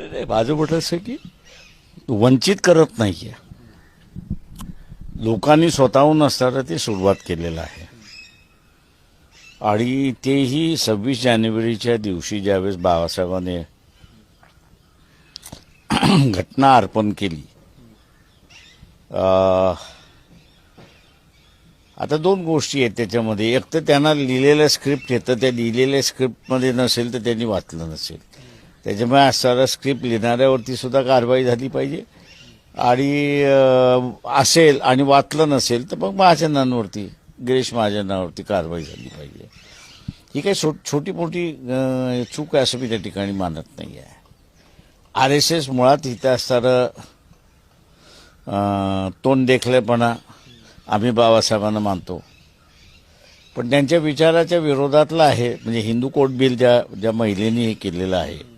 नाही, माझं म्हटलं असं की वंचित करत नाही आहे, लोकांनी स्वतःहून असताना ते सुरुवात केलेलं आहे. आणि तेही 26 जानेवारीच्या दिवशी ज्यावेळेस बाबासाहेबांनी घटना अर्पण केली. आता दोन गोष्टी आहेत त्याच्यामध्ये. एक तर त्यांना लिहिलेलं स्क्रिप्ट येतं, त्या लिहिलेल्या स्क्रिप्टमध्ये नसेल तर त्यांनी वाचलं नसेल. त्याच्यामुळे असणारा स्क्रिप्ट लिहिणाऱ्यावरती सुद्धा कारवाई झाली पाहिजे. आणि असेल आणि वाचलं नसेल तर मग महाजनांवरती, गिरीश महाजनांवरती कारवाई झाली पाहिजे. ही काही छोटी मोठी चूक आहे असं मी त्या ठिकाणी मानत नाही आहे. RSS मुळात इथं असणारं तोंड देखलेपणा आम्ही बाबासाहेबांना मानतो, पण त्यांच्या विचाराच्या विरोधातला आहे. म्हणजे हिंदू कोड बिल ज्या महिलेने हे केलेलं आहे